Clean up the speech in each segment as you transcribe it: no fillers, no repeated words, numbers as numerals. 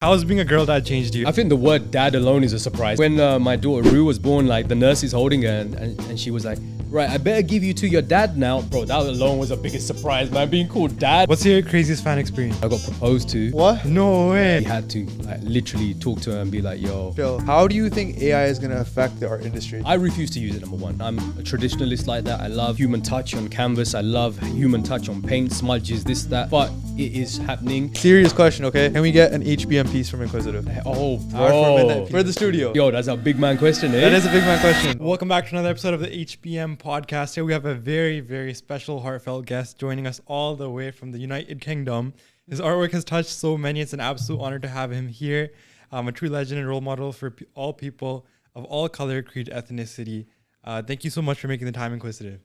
How's being a girl dad changed you? I think the word dad alone is a surprise. When my daughter Rue was born, like the nurse is holding her and she was like, right, I better give you to your dad now. Bro, that alone was the biggest surprise, man, being called dad. What's your craziest fan experience? I got proposed to. What? No way. He had to like literally talk to her and be like, yo. Phil, how do you think AI is going to affect the art industry? I refuse to use it, number one. I'm a traditionalist like that. I love human touch on canvas. I love human touch on paint, smudges, this, that. But it is happening. Serious question, okay? Can we get an HBM piece from Inkquisitive? Oh, For bro. the studio. Yo, that's a big man question, eh? That is a big man question. Welcome back to another episode of the HBM podcast. Here we have a very, very special, heartfelt guest joining us all the way from the United Kingdom. His artwork has touched so many. It's an absolute honor to have him here. A true legend and role model for all people of all color, creed, ethnicity. Thank you so much for making the time, Inquisitive.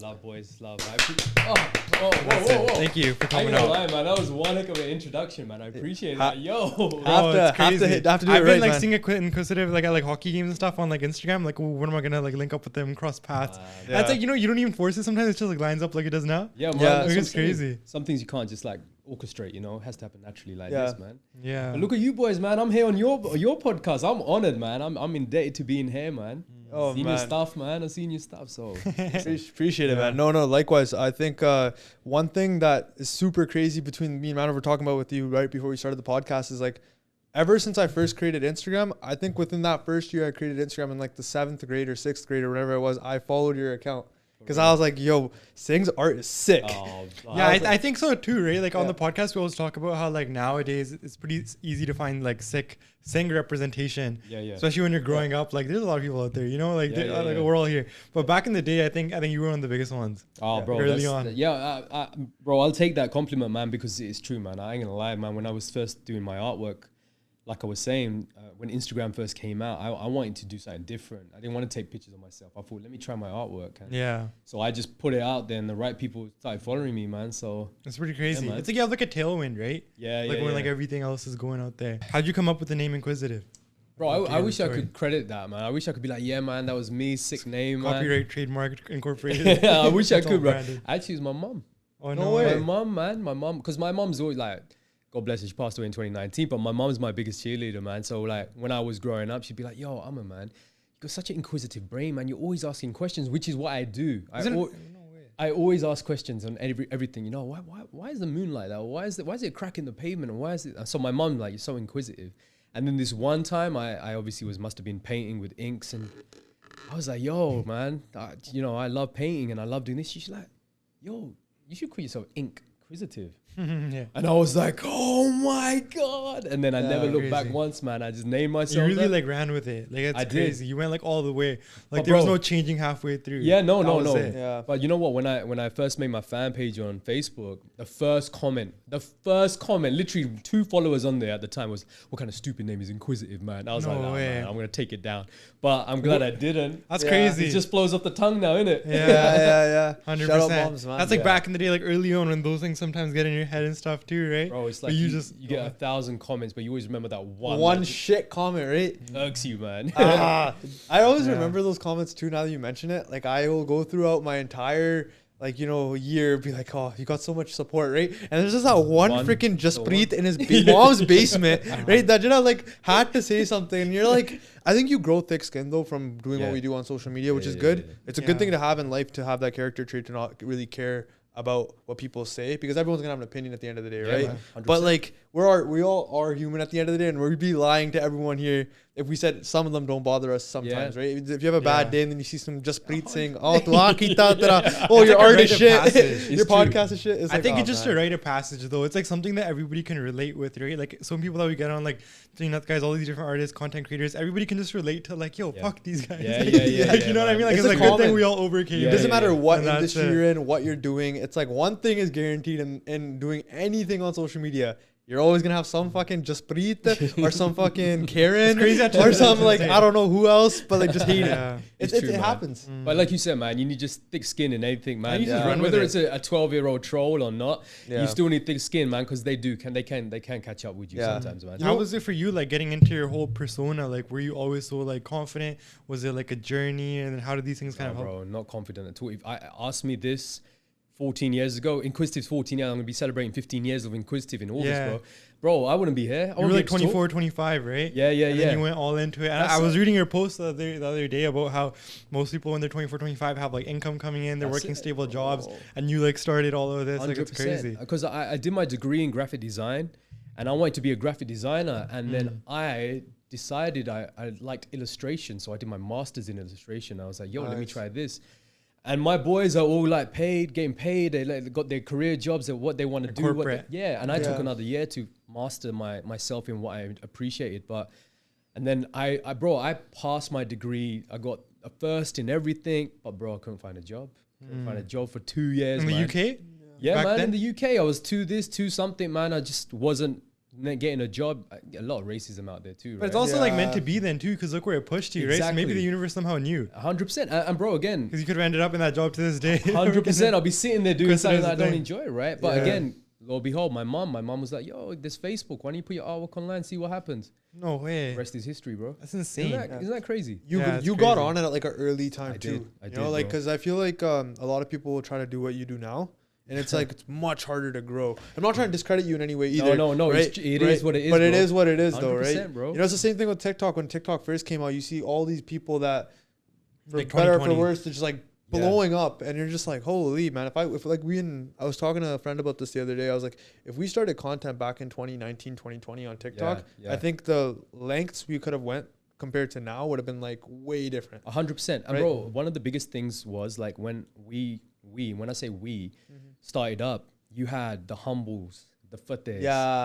Love, boys, love. Whoa. Thank you for I coming ain't gonna out. lie, man. That was one heck of an introduction, man. I appreciate that. Yo. Have to do it I've right, been like man. seeing Inquisitive like at like hockey games and stuff on like Instagram. Like, when am I gonna like link up with them, cross paths? And it's like, you don't even force it. Sometimes it just like lines up like it does now. Yeah, man. Yeah. that's what I'm It's saying. crazy. Some things you can't just like orchestrate, you know. It has to happen naturally like Yeah. this, man. Yeah. And look at you boys, man. I'm here on your podcast. I'm honored, man. I'm indebted to being here, man. Oh, seen your man. stuff, man. I've seen your stuff, so. Appreciate it, man. No, likewise. I think one thing that is super crazy between me and Matt were talking about with you right before we started the podcast is like, ever since I first created Instagram, I think within that first year I created Instagram in like the 7th grade or 6th grade or whatever it was, I followed your account. Because I was like, yo, Singh's art is sick. Yeah, I think so too, right? Like on Yeah. the podcast, we always talk about how like nowadays it's pretty easy to find like sick Singh representation. Yeah. Especially when you're growing up, like there's a lot of people out there, you know, like, Yeah. we're all here. But back in the day, I think you were one of the biggest ones. Oh, bro. Early on. Bro, I'll take that compliment, man, because it's true, man. I ain't gonna lie, man. When I was first doing my artwork, like I was saying, when Instagram first came out, I wanted to do something different. I didn't want to take pictures of myself. I thought, let me try my artwork. And Yeah, so I just put it out there, and the right people started following me, man. So it's pretty crazy. man. It's like you have like a tailwind, right? yeah, Like yeah, when yeah. like everything else is going out there. How'd you come up with the name Inquisitive? Bro, I the wish I story. could credit that, man. I wish I could be like, yeah, man, that was me, sick name, man. Copyright, trademark, incorporated. Yeah, I wish I It's all could, bro. branded. Actually, it's my mom. Oh No no way. way. My mom, man, because my mom's always like, God bless her, she passed away in 2019, but my mom's my biggest cheerleader, man. So like when I was growing up, she'd be like, yo, Amma, man, you got such an inquisitive brain, man. You're always asking questions, which is what I do. I always ask questions on everything. You know, why is the moon like that? Why is it a crack in the pavement? And why is it? So my mom, like, you're so inquisitive. And then this one time, I obviously must have been painting with inks, and I was like, yo, man, I love painting and I love doing this. She's like, yo, you should call yourself Inquisitive. Yeah. And I was like, oh my God. And then I never looked back Crazy. once, man. I just named You myself really that. like ran with it. Like it's I did. crazy. You went like all the way. Like But there was bro- no changing halfway through. Yeah, no. That was it. Yeah. But you know what? When I first made my fan page on Facebook, the first comment, literally 2 followers on there at the time was, what kind of stupid name is Inquisitive, man? I was No like, nah, way. man, I'm going to take it down. But I'm glad I didn't. That's Yeah. crazy. It just flows off the tongue now, innit? Yeah. 100%. 100%. Shout out moms, man. That's like Yeah. back in the day, like early on when those things sometimes get in your head and stuff too, right? Bro, it's But like you you just get 1,000 comments, but you always remember that one. One that shit comment, right? irks you, man. I always Yeah. remember those comments too. Now that you mention it, like I will go throughout my entire year, be like, oh, you got so much support, right? And there's just that one freaking Jasprit in his mom's basement, right? That had to say something. And you're like, I think you grow thick skin though from doing what Yeah. we do on social media, which is Yeah. good. It's a good Yeah. thing to have in life, to have that character trait, to not really care about what people say, because everyone's gonna have an opinion at the end of the day, Yeah, right? man, 100%. But like we all are human at the end of the day, and we'd be lying to everyone here if we said some of them don't bother us sometimes, right? If you have a bad Yeah. day and then you see some Jasprit saying, oh, your like a art rite is of shit, passage. your It's true. podcast is shit. It's I like, think oh, it's just man. a rite of passage though. It's like something that everybody can relate with, right? Like some people that we get on, like guys, all these different artists, content creators, everybody can just relate to like, yo, Yeah. fuck these guys. Yeah, Like, yeah, yeah, like, yeah, you know what I man. mean? Like It's it's, a a good thing comment. we all overcame. Yeah, It doesn't matter what And that's industry it. you're in, what you're doing. It's like one thing is guaranteed in doing anything on social media. You're always gonna have some fucking Jasprit or some fucking Karen crazy actually. or some like I don't know who else, but like just hate Yeah. it. It's It true, man. happens. But like you said, man, you need just thick skin in anything, man. you just run Whether with it's a 12-year-old troll or not, Yeah. you still need thick skin, man, because they can catch up with you Yeah. sometimes, man. How was it for you, like getting into your whole persona? Like, were you always so like confident? Was it like a journey? And then how did these things kind No, of help? bro, not confident at all. If I asked me this 14 years ago. Inquisitive's 14 years. I'm going to be celebrating 15 years of Inquisitive in August, Yeah. bro. Bro, I wouldn't be here. You were like 24, 25, right? Yeah, And then you went all into it. And I was reading your post the other day about how most people when they're 24, 25 have like income coming in, they're working stable jobs, and you like started all of this. 100%. Like it's crazy. Because I did my degree in graphic design, and I wanted to be a graphic designer. And then I decided I liked illustration, so I did my master's in illustration. I was like, yo, let me try this. And my boys are all like getting paid. They like got their career jobs at what they want to do. And I took another year to master myself in what I appreciated. And then I passed my degree. I got a first in everything, but bro, I couldn't find a job. Couldn't find a job for 2 years. In the UK? Yeah, Back man. then? In the UK, I was 2 something, man. I just wasn't getting a job. A lot of racism out there too, right? But it's also like meant to be then too, because look where it pushed you, right? So maybe the universe somehow knew. 100%. And bro, again, because you could have ended up in that job to this day. 100%. I'll be sitting there doing something that I don't thing. enjoy, right? But again, lo and behold, my mom was like, yo, there's Facebook. Why don't you put your artwork online, see what happens? No way. The rest is history, bro. That's insane. Isn't that crazy? You Yeah, it's got crazy. on it at like an early time too. I You did, know, like bro. because I feel like a lot of people will try to do what you do now, and it's like it's much harder to grow. I'm not trying to discredit you in any way either. No. Right? It is what it is. But bro. it is what it is, though, 100%, right? bro. You know, it's the same thing with TikTok. When TikTok first came out, you see all these people that, for Like better or for 2020. worse, they're just like blowing up, and you're just like, holy man! I was talking to a friend about this the other day. I was like, if we started content back in 2019, 2020 on TikTok, Yeah. I think the lengths we could have went compared to now would have been like way different. 100%. And Right. bro, one of the biggest things was like when when I say we started up, you had the Humbles, the Fates,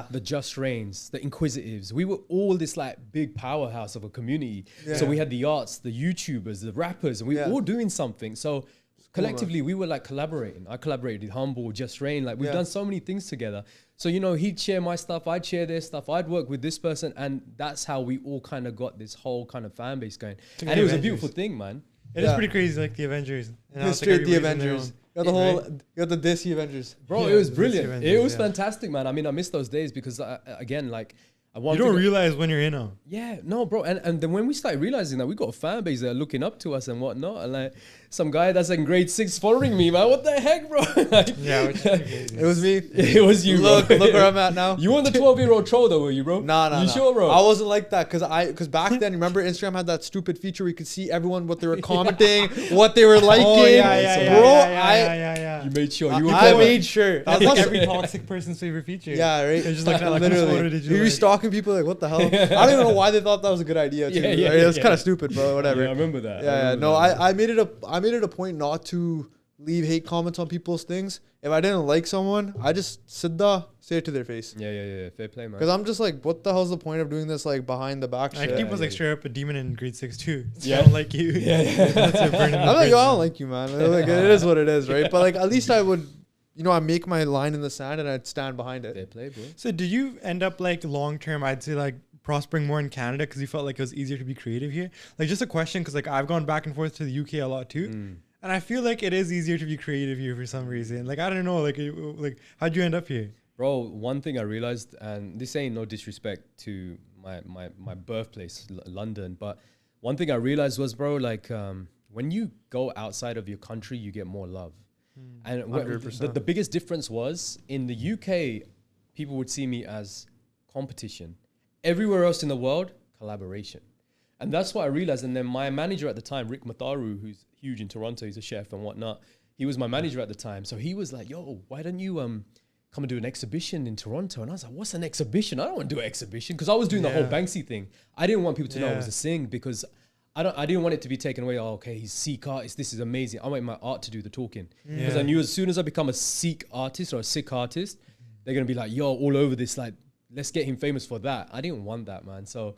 the Just Rains, the Inquisitives. We were all this like big powerhouse of a community. Yeah. So we had the arts, the YouTubers, the rappers, and we were all doing something. So collectively, we were like collaborating. I collaborated with Humble, Just Rain. Like we've done so many things together. So, you know, he'd share my stuff, I'd share their stuff, I'd work with this person. And that's how we all kind of got this whole kind of fan base going. And it was a beautiful thing, man. It is pretty crazy, like the Avengers. And now it's like Straight the everybody's in their Avengers. own- You got the whole, you got the DC Avengers. Bro, Yeah, it was the brilliant. Avengers, It was yeah. fantastic, man. I mean, I miss those days because, again, like, I want You don't realize when you're in them. Yeah, no, bro. And then when we started realizing that we got a fan base that are looking up to us and whatnot, and like some guy that's in grade 6 following me, man, what the heck, bro? Like, Yeah, which is crazy. It was me. it was you, Look bro. where I'm at now. You weren't the 12-year-old troll, though, were you, bro? Nah. You sure, bro? I wasn't like that because back then, remember Instagram had that stupid feature where you could see everyone what they were commenting, what they were liking. Oh, Bro, yeah. You made sure. You were I clever. made sure. That's like every toxic person's favorite feature. Yeah, right. It's just like that, like, whose photo literally. did you You're like? stalking people like, what the hell? I don't even know why they thought that was a good idea. Too, Yeah, right? It's yeah. kind of stupid, bro. Whatever. Yeah, I remember that. Yeah. No, I made it a point not to leave hate comments on people's things. If I didn't like someone, I just say it to their face. Yeah. Fair play, man. Because I'm just like, what the hell's the point of doing this like behind the back I shit? keep was like straight up a demon in grade 6 too. Yeah. I don't like you. Yeah. That's it, burning the I'm like, bridge, yo, I don't man. like you, man. Like, it is what it is, right? But like, at least I would, you know, I make my line in the sand and I'd stand behind it. Fair play, bro. So did you end up like long term, I'd say like prospering more in Canada because you felt like it was easier to be creative here? Like just a question, because like I've gone back and forth to the UK a lot too. And I feel like it is easier to be creative here for some reason. Like, I don't know, like how'd you end up here? Bro, one thing I realized, and this ain't no disrespect to my birthplace, London, but one thing I realized was, bro, like when you go outside of your country, you get more love. And 100%. the biggest difference was in the UK, people would see me as competition. Everywhere else in the world, collaboration. And that's what I realized. And then my manager at the time, Rick Matharu, who's huge in Toronto, he's a chef and whatnot. He was my manager at the time. So he was like, yo, why don't you come and do an exhibition in Toronto? And I was like, what's an exhibition? I don't want to do an exhibition. Because I was doing the whole Banksy thing. I didn't want people to know I was a sing because I didn't want it to be taken away. Oh, okay, he's Sikh artist. This is amazing. I want my art to do the talking. Because I knew as soon as I become a Sikh artist or a Sikh artist, they're going to be like, yo, all over this, like, let's get him famous for that. I didn't want that, man. So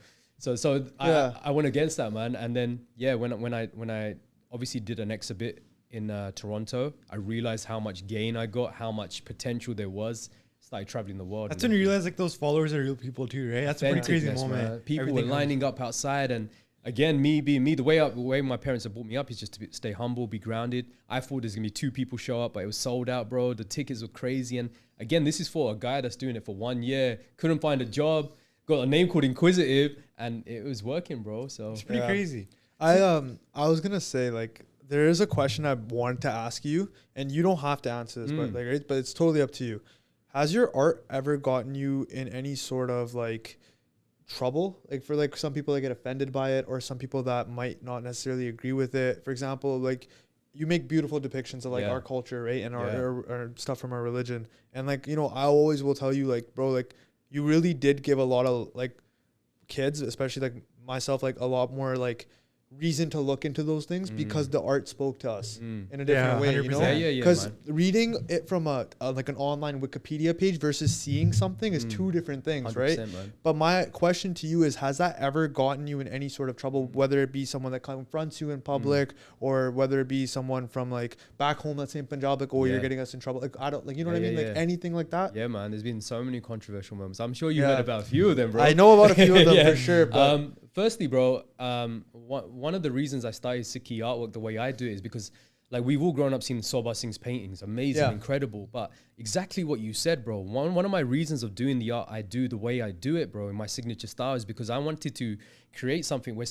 I went against that, man. And then, when I obviously did an exhibit in Toronto, I realized how much gain I got, how much potential there was. Started traveling the world. That's when you realize like those followers are real people too, right? That's a pretty crazy moment. Man. People Everything were lining up outside, and again, me being me, the way my parents have brought me up is just to stay humble, be grounded. I thought there's gonna be 2 people show up, but it was sold out, bro. The tickets were crazy, and again, this is for a guy that's doing it for 1 year, couldn't find a job, got a name called Inquisitive, and it was working, bro. So It's pretty crazy. I was gonna say like there is a question I wanted to ask you, and you don't have to answer this, but like, right? But it's totally up to you. Has your art ever gotten you in any sort of like trouble? Like for like some people that get offended by it, or some people that might not necessarily agree with it. For example, like you make beautiful depictions of like our culture, right? And our stuff from our religion. And like, you know, I always will tell you like, bro, like you really did give a lot of like kids, especially like myself, like a lot more like reason to look into those things because the art spoke to us in a different way, you know? Because reading it from a like an online Wikipedia page versus seeing something is two different things, right? Man. But my question to you is, has that ever gotten you in any sort of trouble, whether it be someone that confronts you in public or whether it be someone from like back home, let's say in Punjab, like, oh, you're getting us in trouble. Like, I don't, like, you know what I mean? Like anything like that? Yeah, man, there's been so many controversial moments. I'm sure you heard about a few of them, bro. I know about a few of them for sure. But firstly, bro, one of the reasons I started Sikhi artwork the way I do it is because like we've all grown up seeing Soba Singh's paintings, amazing, incredible. But exactly what you said, bro. One of my reasons of doing the art I do the way I do it, bro, in my signature style is because I wanted to create something where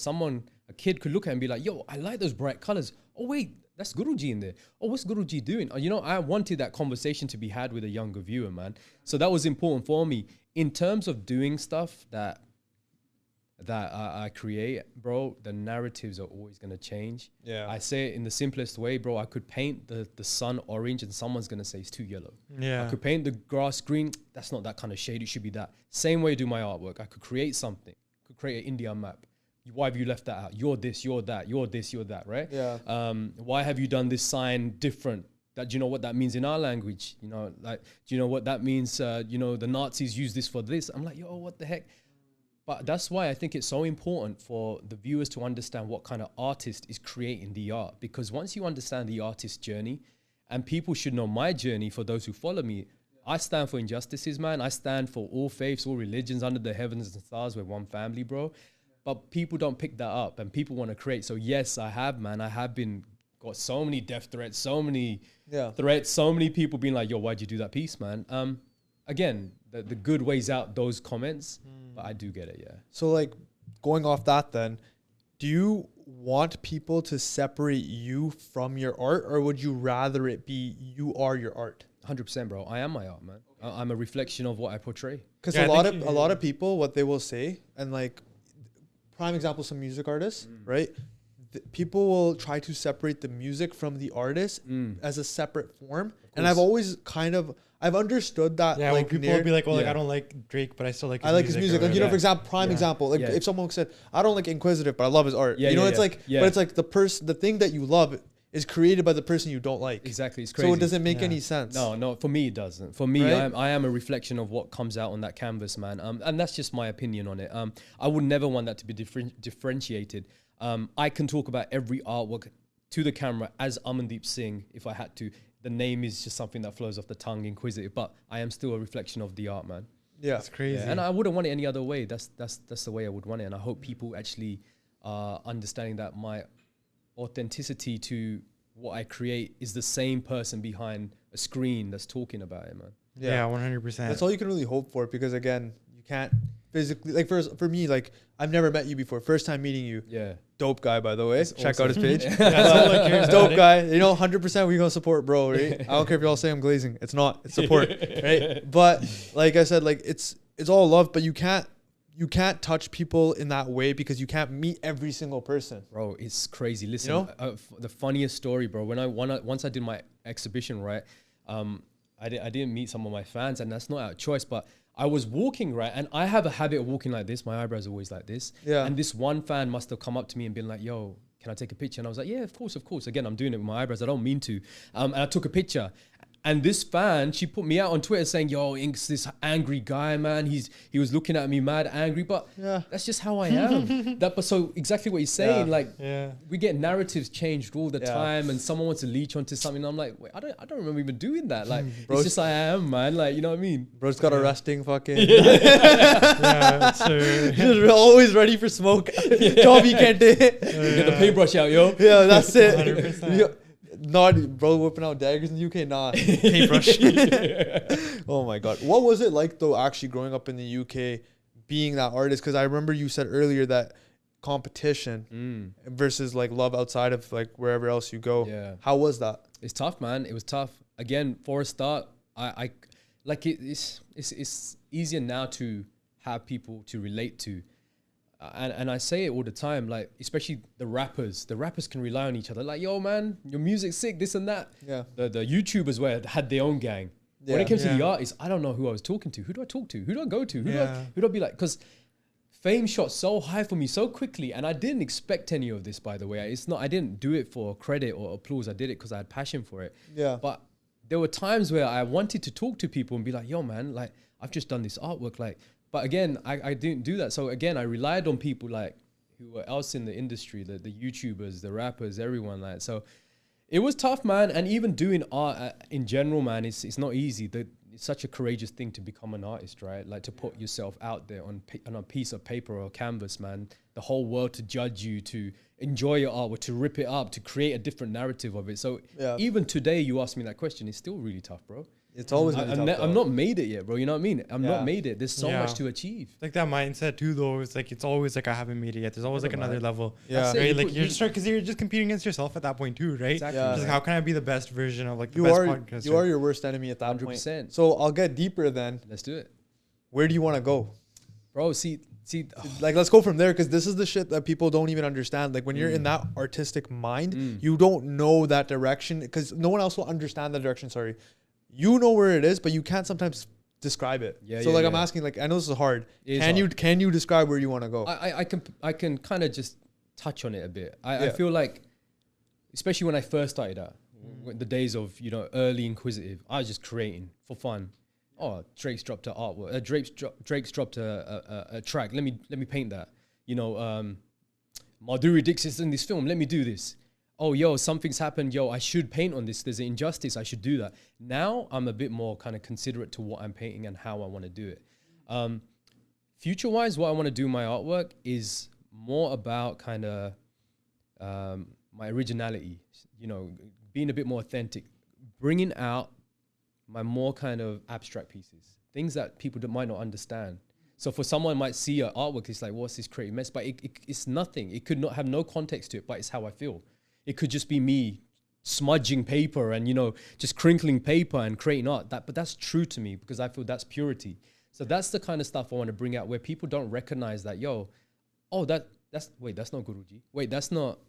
a kid could look at it and be like, yo, I like those bright colors. Oh wait, that's Guruji in there. Oh, what's Guruji doing? You know, I wanted that conversation to be had with a younger viewer, man. So that was important for me. In terms of doing stuff that I create, bro, the narratives are always going to change. Yeah. I say it in the simplest way, bro. I could paint the sun orange and someone's going to say it's too yellow. Yeah. I could paint the grass green. That's not that kind of shade. It should be that. Same way I do my artwork. I could create something. Could create an India map. Why have you left that out? You're this, you're that, you're this, you're that, right? Yeah. Why have you done this sign different? Do you know what that means in our language? You know, like, do you know what that means? You know, the Nazis use this for this. I'm like, yo, what the heck? But that's why I think it's so important for the viewers to understand what kind of artist is creating the art. Because once you understand the artist's journey, and people should know my journey for those who follow me, I stand for injustices, man. I stand for all faiths, all religions under the heavens and stars. We're one family, bro. But people don't pick that up and people want to create. So yes, I have, man. I have got so many death threats, so many threats, so many people being like, yo, why'd you do that piece, man? Again, the good weighs out those comments, but I do get it, yeah. So like going off that then, do you want people to separate you from your art, or would you rather it be you are your art? 100%, bro. I am my art, man. I'm a reflection of what I portray. Because a lot of people, what they will say, and like prime example, some music artists, right? People will try to separate the music from the artist as a separate form. And I've always I've understood that. Yeah, like people will be like, well, like I don't like Drake, but I still like his music. Like, you know, for example, example, like if someone said, I don't like Inquisitive, but I love his art. Yeah, you know, it's like, but it's like the thing that you love is created by the person you don't like. Exactly, it's crazy. So it doesn't make any sense. No, for me it doesn't. For me, right? I am a reflection of what comes out on that canvas, man. And that's just my opinion on it. I would never want that to be differentiated. I can talk about every artwork to the camera as Amandeep Singh if I had to. The name is just something that flows off the tongue, Inquisitive, but I am still a reflection of the art, man. Yeah, it's crazy. Yeah, and I wouldn't want it any other way. That's the way I would want it. And I hope people actually are understanding that my authenticity to what I create is the same person behind a screen that's talking about it, man. Yeah, 100%. That's all you can really hope for, because again, you can't physically, like for me, like I've never met you before. First time meeting you. Yeah. Dope guy, by the way. Check out his page. Dope guy. You know, 100% we're gonna support, bro. Right? I don't care if y'all say I'm glazing. It's not. It's support, right? But like I said, like it's all love, but you can't touch people in that way because you can't meet every single person. Bro, it's crazy. Listen, you know? The funniest story, bro. Once I did my exhibition, right? I didn't meet some of my fans, and that's not out of choice, but I was walking, right? And I have a habit of walking like this. My eyebrows are always like this. Yeah. And this one fan must have come up to me and been like, yo, can I take a picture? And I was like, yeah, of course. Again, I'm doing it with my eyebrows. I don't mean to. And I took a picture. And this fan, she put me out on Twitter saying, yo, Ink's this angry guy, man. He was looking at me mad angry, but that's just how I am. But so exactly what he's saying, we get narratives changed all the time, and someone wants to leech onto something. And I'm like, wait, I don't remember even doing that. Like, it's just I am, man. Like, you know what I mean? Bro's got a resting fucking. He's always ready for smoke. Job he can't do it. Get the paintbrush out, yo. Yeah, that's it. 100%. Not bro whipping out daggers in the UK, nah. Paintbrush. Oh my god. What was it like though, actually growing up in the UK, being that artist? Because I remember you said earlier that competition versus like love outside of like wherever else you go. Yeah. How was that? It's tough, man. It was tough. Again, for a start, I like it's easier now to have people to relate to. And I say it all the time, like, especially the rappers can rely on each other. Like, yo, man, your music's sick, this and that. Yeah. The YouTubers had their own gang. When it came to the artists, I don't know who I was talking to. Who do I talk to? Who do I go to? Who do I be like? Because fame shot so high for me so quickly, and I didn't expect any of this, by the way. I didn't do it for credit or applause. I did it because I had passion for it. Yeah. But there were times where I wanted to talk to people and be like, yo, man, like, I've just done this artwork. Like, but again, I didn't do that. So again, I relied on people like who were else in the industry, the YouTubers, the rappers, everyone like. So it was tough, man. And even doing art in general, man, it's not easy. It's such a courageous thing to become an artist, right? Like to put yourself out there on a piece of paper or canvas, man. The whole world to judge you, to enjoy your artwork, to rip it up, to create a different narrative of it. So even today, you ask me that question, it's still really tough, bro. It's always really tough. I'm not made it yet, bro. You know what I mean? I'm not made it. There's so much to achieve. Like that mindset too, though. It's like, it's always like, I haven't made it yet. There's always like another level. Yeah. Right? Like you're just, because you're just competing against yourself at that point too, right? Exactly. Yeah. Just like, how can I be the best version of like the You best are podcaster? you are your worst enemy at that 100%. point. So I'll get deeper then. Let's do it. Where do you want to go? Bro, see, Like, let's go from there, because this is the shit that people don't even understand. Like, when you're in that artistic mind, you don't know that direction, because no one else will understand that direction. Sorry. You know where it is, but you can't sometimes describe it. I'm asking, like, I know this is hard. Can you describe where you want to go? I can kind of just touch on it a bit. I feel like, especially when I first started out, the days of, you know, early Inquisitive, I was just creating for fun. Oh, Drake's dropped an artwork. Drake's dropped a track. Let me paint that. You know, Madhuri Dixit's in this film. Let me do this. Oh, yo, something's happened. Yo, I should paint on this. There's an injustice. I should do that. Now I'm a bit more kind of considerate to what I'm painting and how I want to do it. Future-wise, what I want to do in my artwork is more about kind of my originality. You know, being a bit more authentic, bringing out my more kind of abstract pieces, things that people might not understand. So for someone might see an artwork, it's like, what's this creative mess? But it's nothing. It could not have no context to it, but it's how I feel. It could just be me smudging paper and, you know, just crinkling paper and creating art. But that's true to me, because I feel that's purity. So that's the kind of stuff I want to bring out, where people don't recognize that, yo, oh, that's not Guruji. Wait, that's not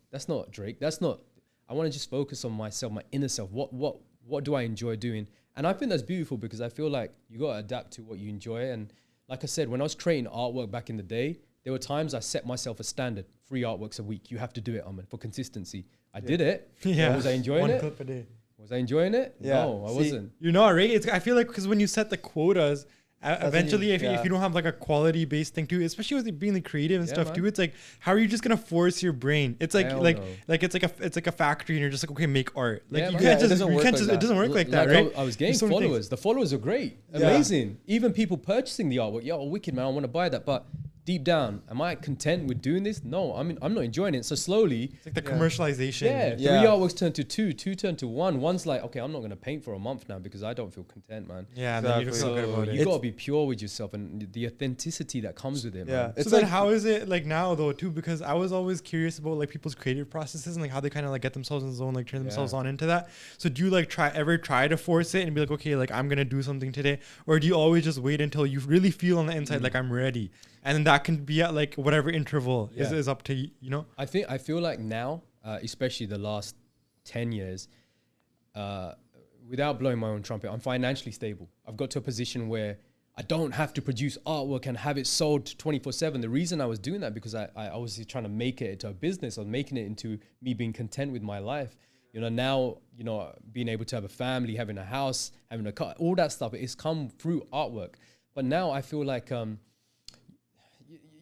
Drake. I want to just focus on myself, my inner self. What do I enjoy doing? And I think that's beautiful, because I feel like you got to adapt to what you enjoy. And like I said, when I was creating artwork back in the day, there were times I set myself a standard, 3 artworks a week. You have to do it, Aman, for consistency. I did it. Yeah. Was I enjoying One it? clip a day. Was I enjoying it? Yeah. No, I wasn't. You're not, right? I feel like, because when you set the quotas, eventually, if you don't have like a quality based thing too, especially with it being like creative and stuff, man, too, it's like, how are you just gonna force your brain? It's like it's like a factory, and you're just like, okay, make art. Like you can't just, it doesn't work like that, right? I was getting followers. The followers are great, amazing. Even people purchasing the artwork, yo, wicked, man, I want to buy that. But deep down, am I content with doing this? No, I'm not enjoying it. So slowly, it's like the commercialization. Yeah, 3 artworks turned to 2 turned to 1. One's like, okay, I'm not gonna paint for a month now because I don't feel content, man. Yeah, exactly. Then you don't feel good about it. You gotta be pure with yourself and the authenticity that comes with it, man. So then how is it like now though too? Because I was always curious about like people's creative processes and like how they kind of like get themselves in the zone, like turn themselves on into that. So do you like ever try to force it and be like, okay, like I'm gonna do something today, or do you always just wait until you really feel on the inside like I'm ready? And then that can be at like whatever interval is up to you, you know? I feel like now, especially the last 10 years, without blowing my own trumpet, I'm financially stable. I've got to a position where I don't have to produce artwork and have it sold 24/7. The reason I was doing that, because I was trying to make it into a business. I was making it into me being content with my life. You know, now, you know, being able to have a family, having a house, having a car, all that stuff, it's come through artwork. But now I feel like,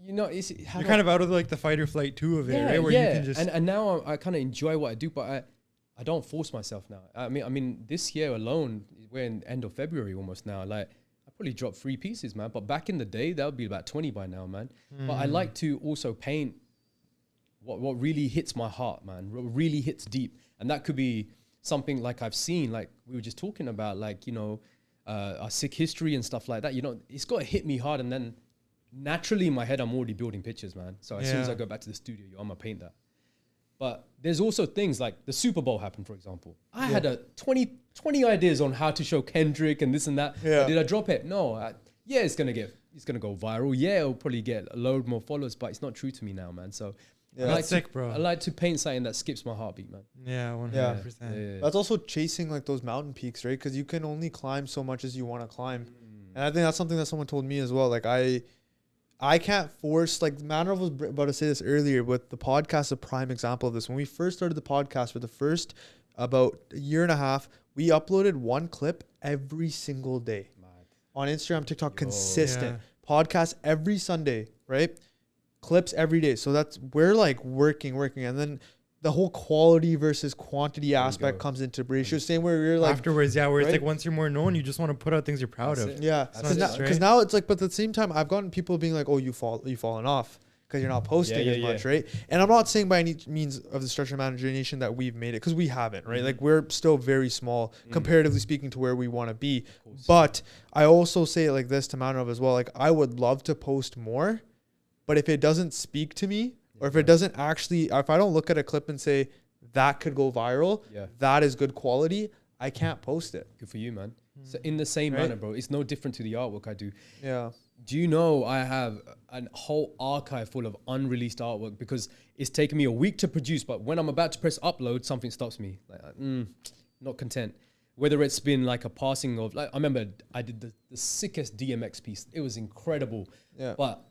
you know, you're kind of out of like the fight or flight too of it, right? Where you can just and now I kind of enjoy what I do, but I don't force myself now. I mean, this year alone, we're in end of February almost now. Like I probably dropped 3 pieces, man. But back in the day, that would be about 20 by now, man. But I like to also paint what really hits my heart, man. What really hits deep, and that could be something like I've seen, like we were just talking about, like, you know, our Sikh history and stuff like that. You know, it's got to hit me hard, and then naturally in my head, I'm already building pictures, man. So as soon as I go back to the studio, I'm gonna paint that. But there's also things like the Super Bowl happened, for example. I had a 20 ideas on how to show Kendrick and this and that. Yeah. Did I drop it? No. It's gonna go viral. Yeah, it'll probably get a load more followers, but it's not true to me now, man. So That's sick, bro. I like to paint something that skips my heartbeat, man. Yeah, 100%. That's also chasing like those mountain peaks, right? Because you can only climb so much as you want to climb. And I think that's something that someone told me as well. Like I can't force, like Manor was about to say this earlier, but the podcast, a prime example of this. When we first started the podcast for the first about a year and a half, we uploaded one clip every single day. On Instagram, TikTok, consistent. Podcast every Sunday, right? Clips every day. So we're like working. And then the whole quality versus quantity aspect comes into ratio. Same where we're like afterwards, where it's like once you're more known, you just want to put out things you're proud of. Yeah, because now it's like, but at the same time, I've gotten people being like, "Oh, you've fallen off because you're not posting as much, right?" And I'm not saying by any means of the structure imagination that we've made it, because we haven't, right? Like we're still very small comparatively speaking to where we want to be. But I also say it like this to Manor as well. Like I would love to post more, but if it doesn't speak to me, or if it doesn't actually, if I don't look at a clip and say that could go viral, that is good quality, I can't post it. Good for you, man. So in the same manner, bro, it's no different to the artwork I do. Yeah. Do you know I have a whole archive full of unreleased artwork because it's taken me a week to produce, but when I'm about to press upload, something stops me. Like, not content. Whether it's been like a passing of, like, I remember I did the sickest DMX piece. It was incredible. Yeah. But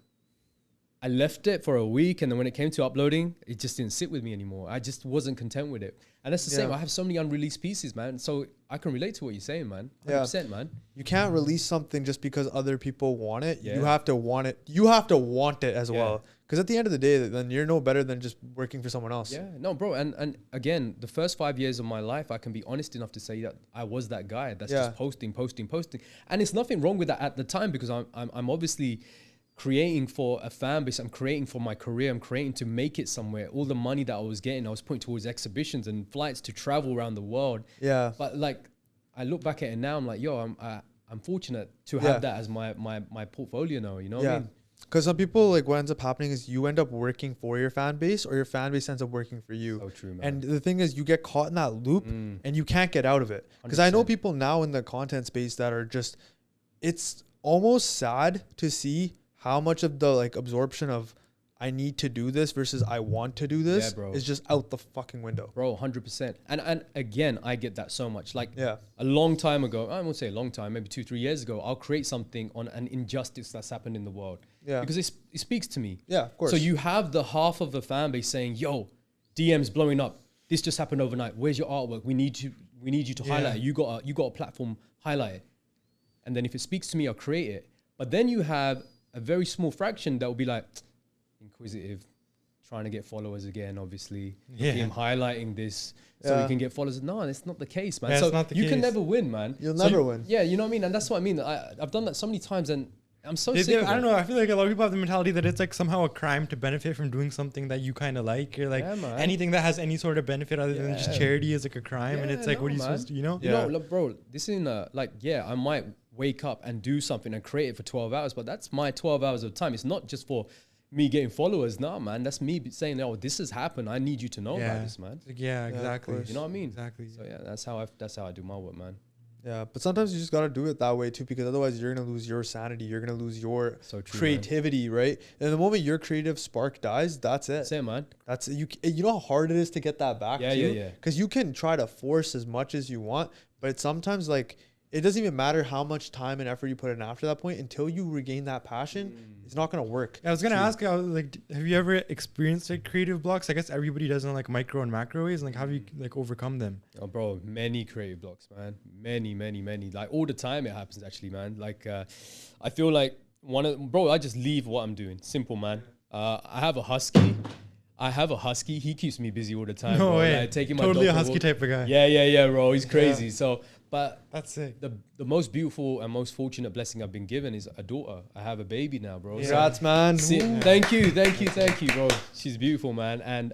I left it for a week, and then when it came to uploading, it just didn't sit with me anymore. I just wasn't content with it. And that's the same. I have so many unreleased pieces, man. So I can relate to what you're saying, man. 100%, man. You can't release something just because other people want it. You have to want it. You have to want it as well. Because at the end of the day, then you're no better than just working for someone else. Yeah, no, bro. And again, the first 5 years of my life, I can be honest enough to say that I was that guy that's just posting. And it's nothing wrong with that at the time, because I'm obviously creating for a fan base. I'm creating for my career. I'm creating to make it somewhere. All the money that I was getting, I was putting towards exhibitions and flights to travel around the world. Yeah. But like, I look back at it now, I'm like, yo, I'm fortunate to have that as my portfolio now. You know what I mean? Because some people, like, what ends up happening is you end up working for your fan base, or your fan base ends up working for you. So true, man. And the thing is, you get caught in that loop and you can't get out of it. Because I know people now in the content space that are just, it's almost sad to see how much of the like absorption of I need to do this versus I want to do this is just out the fucking window. Bro, 100%. And again, I get that so much. Like a long time ago, I won't say a long time, maybe 2-3 years ago, I'll create something on an injustice that's happened in the world. Yeah. Because it speaks to me. Yeah, of course. So you have the half of the fan base saying, yo, DM's blowing up. This just happened overnight. Where's your artwork? We need you to highlight it. You got a platform, highlight it. And then if it speaks to me, I'll create it. But then you have a very small fraction that will be like, Inkquisitive, trying to get followers again, obviously. Him highlighting this so we can get followers. No, that's not the case, man. So you can never win, man. You'll never win. Yeah, you know what I mean? And that's what I mean. I've done that so many times, and I'm so sick of it. I don't know. I feel like a lot of people have the mentality that it's like somehow a crime to benefit from doing something that you kind of like. Or like anything that has any sort of benefit other than just charity is like a crime. And it's like, what are you supposed to, you know? You know, look, bro, this is I might wake up and do something and create it for 12 hours, but that's my 12 hours of time. It's not just for me getting followers. No, man, that's me saying, oh, this has happened. I need you to know about this, man. Yeah, exactly. You know what I mean? Exactly. So yeah, that's how I do my work, man. Yeah, but sometimes you just got to do it that way too, because otherwise you're going to lose your sanity. You're going to lose your creativity, right? And the moment your creative spark dies, that's it. That's it, man. That's you know how hard it is to get that back too? Yeah. Because you can try to force as much as you want, but sometimes like it doesn't even matter how much time and effort you put in after that point. Until you regain that passion, it's not going to work. I was going to ask you, like, have you ever experienced like creative blocks? I guess everybody does in like micro and macro ways. Like, how have you like overcome them? Oh, bro, many creative blocks, man. Many. Like all the time it happens, actually, man. Like, I feel like I just leave what I'm doing. Simple, man. I have a husky. He keeps me busy all the time. No bro. way. Like, taking my totally dog a husky type of guy. Yeah, bro. He's crazy. So, but that's sick. The most beautiful and most fortunate blessing I've been given is a daughter. I have a baby now, bro. Congrats, man. Thank you, bro. She's beautiful, man. And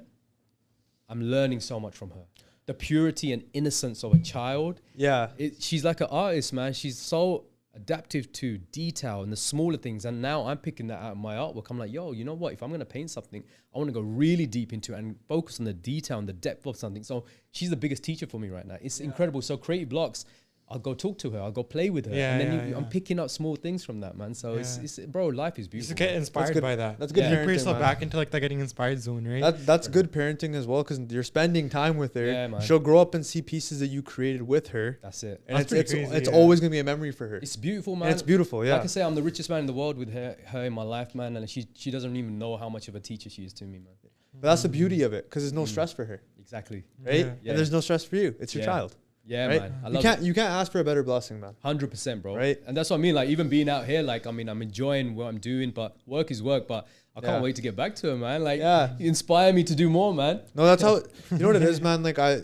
I'm learning so much from her. The purity and innocence of a child. Yeah. She's like an artist, man. She's so adaptive to detail and the smaller things. And now I'm picking that out of my artwork. I'm like, yo, you know what? If I'm going to paint something, I want to go really deep into it and focus on the detail and the depth of something. So she's the biggest teacher for me right now. It's incredible. So creative blocks, I'll go talk to her. I'll go play with her. And then I'm picking up small things from that, man. So it's bro, life is beautiful. Just get inspired by that. That's good You put parenting, yourself man. back into like that getting inspired zone, right? That's good parenting as well, because you're spending time with her. Yeah, man. She'll grow up and see pieces that you created with her. That's it. And That's it's pretty crazy, it's yeah. always gonna be a memory for her. It's beautiful, man. And it's beautiful, yeah. Like I say, I'm the richest man in the world with her in my life, man. And she doesn't even know how much of a teacher she is to me, man. But that's the beauty of it, because there's no stress for her, Exactly. right? Yeah. And there's no stress for you. It's your child. Yeah, right? man. I You love can't it. you can't ask for a better blessing, man. 100%, bro. Right. And that's what I mean. Like, even being out here, like, I mean, I'm enjoying what I'm doing, but work is work. But I can't wait to get back to her, man. Like, you inspire me to do more, man. No, that's how you know what it is, man. Like I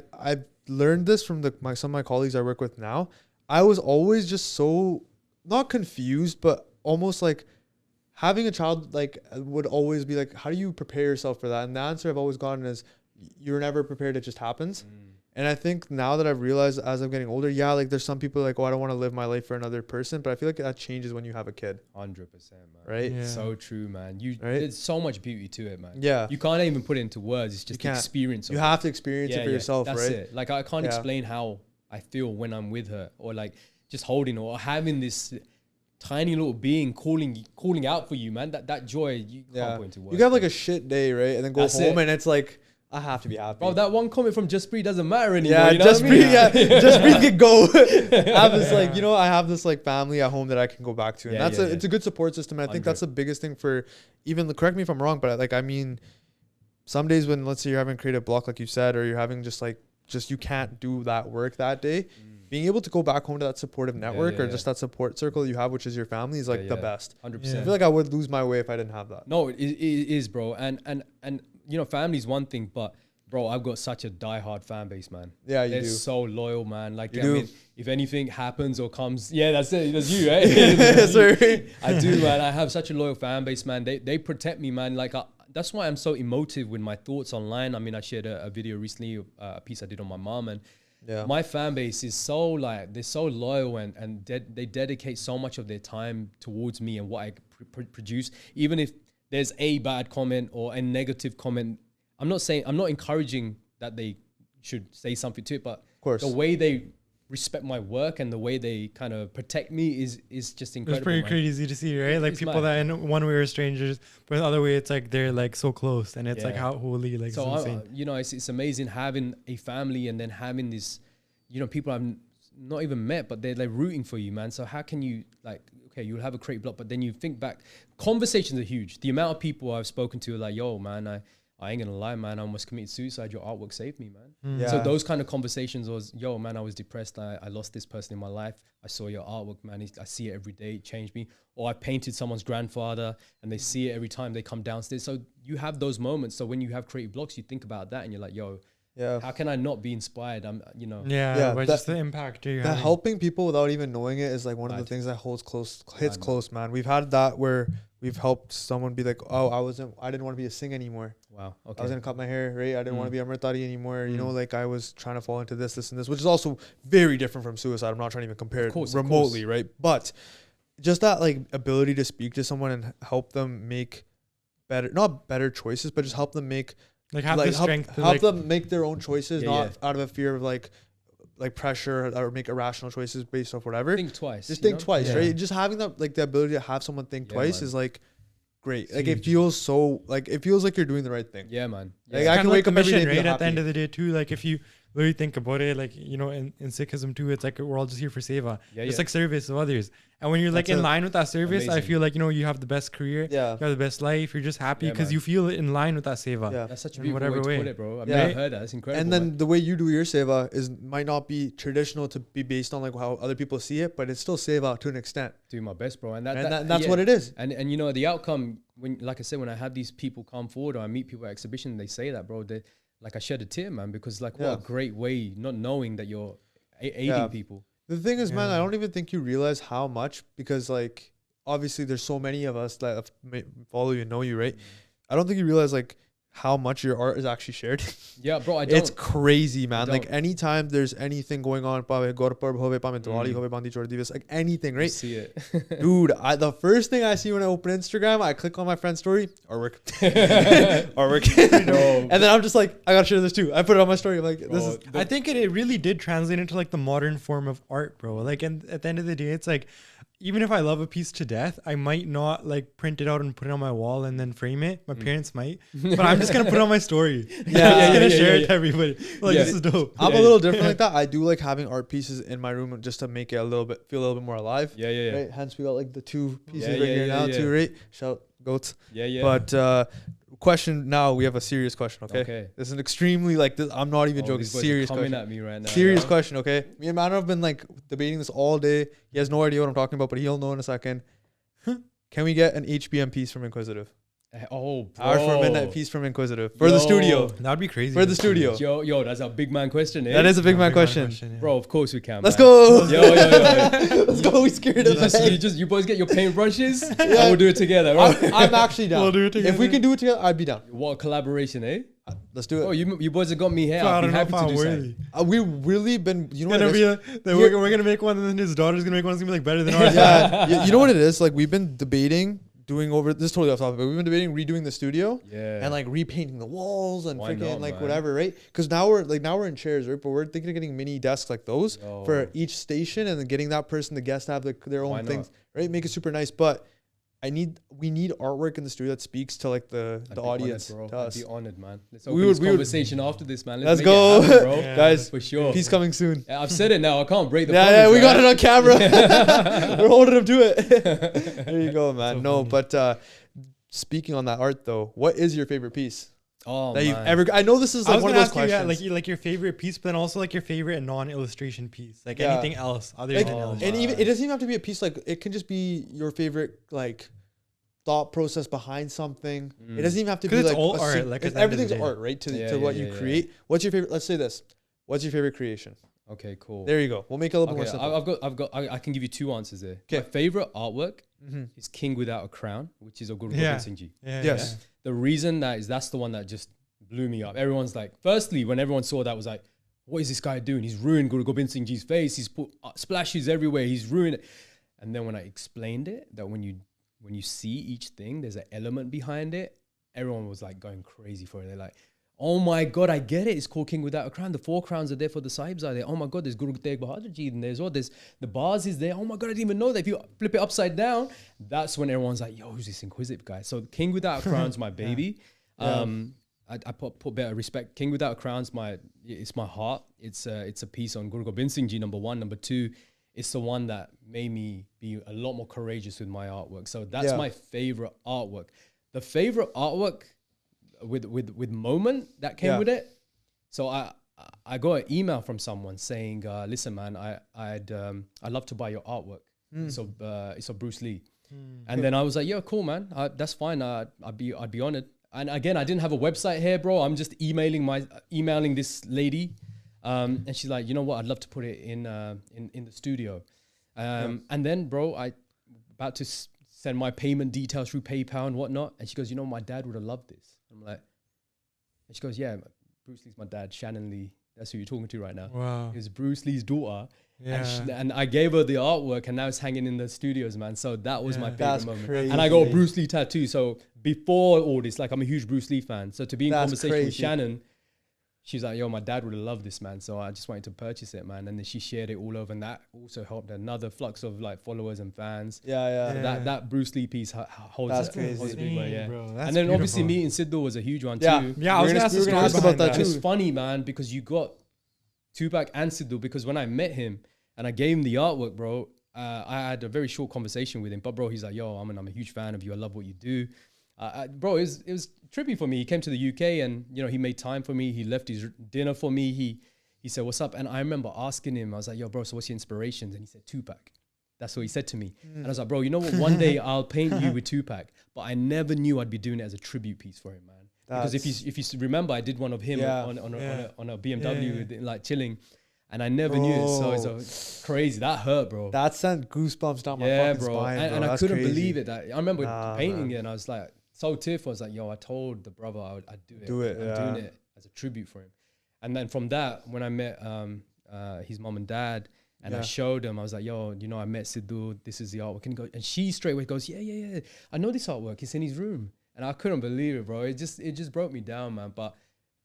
learned this from some of my colleagues I work with now. I was always just so not confused, but almost like having a child like would always be like, how do you prepare yourself for that? And the answer I've always gotten is you're never prepared. It just happens. And I think now that I've realized as I'm getting older, like there's some people like, oh, I don't want to live my life for another person. But I feel like that changes when you have a kid. 100%, man. Right? Yeah. So true, man. Right? There's so much beauty to it, man. Yeah. You can't even put it into words. It's just You the can't. experience. You of have to experience it for yourself, that's right? it. Like, I can't explain how I feel when I'm with her, or like just holding or having this tiny little being calling out for you, man. That joy, you can't put into words. You have like a shit day, right? And then go That's home it. and it's like, I have to be happy. Bro, that one comment from Just Breathe doesn't matter anymore. Yeah, you know just what I mean? breathe. Yeah, just breathe. Can go. I have this like, I have this like family at home that I can go back to, and it's a good support system. And I think that's the biggest thing for even. Correct me if I'm wrong, but like I mean, some days when let's say you're having a creative block, like you said, or you're having just you can't do that work that day. Being able to go back home to that supportive network or just that support circle you have, which is your family, is like the best. 100%. I feel like I would lose my way if I didn't have that. No, it is, bro. And family's one thing, but bro, I've got such a diehard fan base, man. Yeah, you They're do. so loyal, man. Like, You I do. mean, if anything happens or comes, that's it. That's you, right? Yes, sir. I do, man. I have such a loyal fan base, man. They protect me, man. Like, that's why I'm so emotive with my thoughts online. I mean, I shared a video recently, a piece I did on my mom, and my fan base is so like, they're so loyal and they dedicate so much of their time towards me and what I produce. Even if there's a bad comment or a negative comment, I'm not encouraging that they should say something to it, but Of course. the way they respect my work and the way they kind of protect me is just incredible. It's pretty man. crazy to see, right? Like It's people mad. that in one way are strangers, but in the other way it's like they're like so close, and it's like how holy, like So it's insane. it's amazing having a family and then having this, people I've not even met, but they're like rooting for you, man. So how can you like, okay, you'll have a creative block, but then you think back, conversations are huge. The amount of people I've spoken to are like, yo, man, I ain't gonna lie, man, I almost committed suicide. Your artwork saved me, man. Yeah. So those kind of conversations was, yo, man, I was depressed. I lost this person in my life. I saw your artwork, man. I see it every day. It changed me. Or I painted someone's grandfather and they see it every time they come downstairs. So you have those moments. So when you have creative blocks, you think about that and you're like, yo, how can I not be inspired? But just the impact you're having. Helping people without even knowing it is like one of the things that hits close, man. We've had that where we've helped someone be like, oh, I didn't want to be a Singh anymore. Wow. Okay. I was gonna cut my hair, right? I didn't want to be a Amritari anymore. Like I was trying to fall into this, and this, which is also very different from suicide. I'm not trying to even compare it remotely, right? But just that like ability to speak to someone and help them make not better choices, but just help them make the strength to help them make their own choices, not out of a fear of like pressure or make irrational choices based off whatever. Think twice. Just think twice, right? Just having that like the ability to have someone think twice is like great. Like it feels so like you're doing the right thing. Yeah, man. Like I can wake up every day and be right? At the end happy. of the day too, like if you really think about it, like in Sikhism too, it's like we're all just here for seva. It's like service of others. And when you're like in line with that service, I feel like you have the best career, you have the best life. You're just happy because you feel in line with that seva. Yeah, that's such a beautiful way to put it, bro. I've never heard that. It's incredible. And then the way you do your seva might not be traditional to be based on like how other people see it, but it's still seva to an extent. Do my best, bro. And that's what it is. And the outcome, when like I said, when I have these people come forward or I meet people at exhibition, they say that, bro. Like I shed a tear, man, because like what a great way, not knowing that you're aiding people. The thing is, man, I don't even think you realize how much, because like obviously there's so many of us that follow you and know you, right? I don't think you realize like how much your art is actually shared. Yeah, bro, I don't. It's crazy, man. Like don't. anytime there's anything going on, like anything, right? See it. Dude, the first thing I see when I open Instagram, I click on my friend's story, artwork. And then I'm just like, I gotta share this too. I put it on my story. I'm like, this is. I think it really did translate into like the modern form of art, bro. Like, and at the end of the day, it's like, even if I love a piece to death, I might not like print it out and put it on my wall and then frame it. My parents might, but I'm just gonna put it on my story. I'm just gonna share it to everybody. Like, this is dope. I'm a little different like that. I do like having art pieces in my room just to make it feel a little bit more alive. Right? Hence we got like the 2 pieces here now too, right? Shout goats. But question now, we have a serious question, okay? This is an extremely like this, I'm not even joking. Serious question. At me right now. Serious question, okay? Me and Manu have been like debating this all day. He has no idea what I'm talking about, but he'll know in a second. Can we get an HBM piece from Inquisitive? Oh, bro. Hours for Midnight piece from Inquisitive for the studio. That'd be crazy. For the studio. Yo, that's a big man question, eh? That is a big man question. Yeah. Bro, of course we can. Let's man. go. Yo. Let's go. We scared of You boys get your paintbrushes and we'll do it together, right? I'm actually down. We'll do it together. If we can do it together, I'd be down. What a collaboration, eh? Let's do it. Oh, you boys have got me here. So I I'd be don't know happy if to I'm do worthy. something. We really been, you know what Gonna it be is? we're gonna make one, and then his daughter's gonna make one. It's gonna be like better than ours. You know what it is? Like we've been debating doing over, this is totally off topic, but we've been debating redoing the studio and like repainting the walls and freaking like whatever, right? Because now we're in chairs, right? But we're thinking of getting mini desks like those for each station, and then getting that person, the guest, to have their own things, right? Make it super nice. But we need artwork in the studio that speaks to like the audience. Honored, to us. I'd be honored, man. Let's open this conversation after this, man. Let's make go, it happen, bro. guys. For sure. He's coming soon. Yeah, I've said it now. I can't break the Yeah, promise, we got right? it on camera. We're holding him to it. There you go, man. So funny. But speaking on that art though, what is your favorite piece Oh, that man. you've ever? I know this is like one of those questions. like your favorite piece, but then also like your favorite non-illustration piece, like anything else other Like, than illustration. and even it doesn't even have to be a piece. Like it can just be your favorite like thought process behind something. It doesn't even have to be it's like all art. Like everything's art, right? To what you create. What's your favorite? Let's say this. What's your favorite creation? Okay, cool. There you go. We'll make it a little bit more simple. I can give you 2 answers there. Okay. My favorite artwork is King Without a Crown, which is a Guru Gobind Singh Ji. Yes. The reason that's the one that just blew me up. Everyone's like, firstly, when everyone saw that, was like, what is this guy doing? He's ruined Guru Gobind Singh Ji's face. He's put splashes everywhere. He's ruined it. And then when I explained it, that when you see each thing, there's an element behind it. Everyone was like going crazy for it. They're like, oh my God, I get it. It's called King Without a Crown. The 4 crowns are there for the Sahibs are there. Oh my God, there's Guru Tegh Bahadur Ji in there as well. There's the bars is there. Oh my God, I didn't even know that. If you flip it upside down, that's when everyone's like, yo, who's this Inquisitive guy? So King Without a Crown's my baby. I put better respect. King Without a Crown's it's my heart. It's a piece on Guru Gobind Singh Ji, number 1. Number 2, it's the one that made me be a lot more courageous with my artwork. So that's my favorite artwork. The favorite artwork with moment that came with it. So I got an email from someone saying, listen, man, I'd love to buy your artwork. It's of Bruce Lee. And then I was like, yeah, cool, man. That's fine. I'd be honored. And again, I didn't have a website here, bro. I'm just emailing this lady. And she's like, you know what? I'd love to put it in the studio. And then, bro, I about to send my payment details through PayPal and whatnot. And she goes, you know, my dad would have loved this. I'm like, and she goes, yeah, Bruce Lee's my dad, Shannon Lee. That's who you're talking to right now. Wow. It's Bruce Lee's daughter. Yeah. And I gave her the artwork, and now it's hanging in the studios, man. So that was my favorite moment. Crazy. And I got a Bruce Lee tattoo. So before all this, like, I'm a huge Bruce Lee fan. So to be in conversation with Shannon, she's like, yo, my dad would have loved this, man. So I just wanted to purchase it, man. And then she shared it all over, and that also helped another flux of like followers and fans. So that Bruce Lee piece holds a big way, yeah. Bro, and then obviously meeting Sidhu was a huge one too. Yeah, I was gonna ask about that too. It's funny, man, because you got Tupac and Sidhu, because when I met him and I gave him the artwork, bro, I had a very short conversation with him. But bro, he's like, yo, I'm a huge fan of you. I love what you do. Bro, it was trippy for me. He came to the UK and, you know, he made time for me. He left his dinner for me. He said, what's up? And I remember asking him, I was like, yo, bro, so what's your inspirations? And he said, Tupac. That's what he said to me. And I was like, bro, you know what? One day I'll paint you with Tupac. But I never knew I'd be doing it as a tribute piece for him, man. Because if you remember, I did one of him on a BMW, like chilling. And I never knew it, so it's crazy. That hurt, bro. That sent goosebumps down my fucking spine, bro. And I couldn't believe it. I remember painting it, and I was like, so tearful. I was like, yo, I told the brother I'd do it. Do it, I'm yeah. doing it as a tribute for him. And then from that, when I met his mom and dad, and I showed them, I was like, yo, you know, I met Sidhu, this is the artwork. And, and she straight away goes, yeah. I know this artwork, it's in his room. And I couldn't believe it, bro. It just broke me down, man. But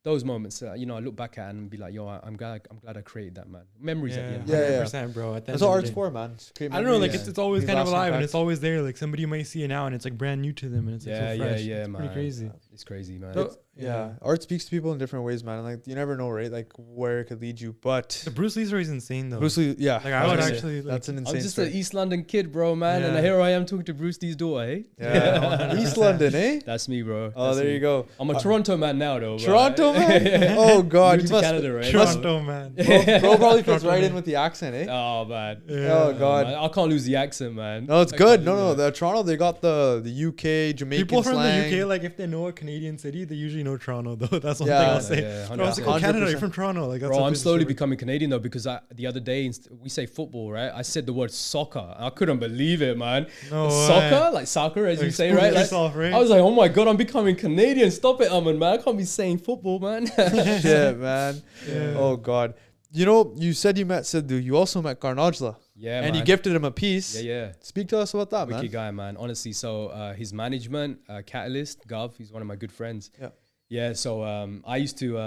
those moments, you know, I look back at and be like, yo, I'm glad I created that, man. Memories at the end. 100%, bro. At the That's end what of art's the day. for, man. I don't know, like it's always These kind of lasting alive and impacts. it's always there. Like somebody might see it now and it's like brand new to them and it's like so fresh. It's man. pretty crazy. It's crazy, man. So, Yeah, art speaks to people in different ways, man. And like you never know, right? Like where it could lead you. But The Bruce Lee story is insane though. Bruce Lee, yeah, Like I would that's- actually like, that's an insane. I'm just story. an East London kid, bro, man. And Yeah. here I am talking to Bruce Lee's daughter, eh? Yeah, East London, eh? That's me, bro. Oh, That's there me. you go. I'm a Toronto man now, though. Bro. Toronto, man. Oh God, Moved you to must. Canada, right? Toronto, man. Bro probably fits Toronto, right in man. with the accent, eh? Oh man. Oh God. Man, I can't lose the accent, man. No, it's I good. can't No, do no. that. The Toronto, they got the UK, Jamaican People from slang. the UK, like if they know a Canadian city, they usually know Toronto though. That's one Yeah. thing I'll say. Yeah, Bro, I was like, oh, 100%. Canada, you're from Toronto. Like that's Bro, what I'm they slowly just- becoming Canadian though because the other day we say football, right? I said the word soccer. I couldn't believe it, man. No way. Soccer, like soccer, as Like, you say, spook right? Like, yourself, right? I was like, oh my god, I'm becoming Canadian. Stop it, Aman, man. I can't be saying football, man. Shit, man. Yeah. Oh God. You know, you said you met Sidhu. You also met Karan Aujla. Yeah, And man. you gifted him a piece. Yeah. Speak to us about that, man. Wicked guy, man. Honestly, so his management, Catalyst, Gov, he's one of my good friends. Yeah. Yeah, so I used to,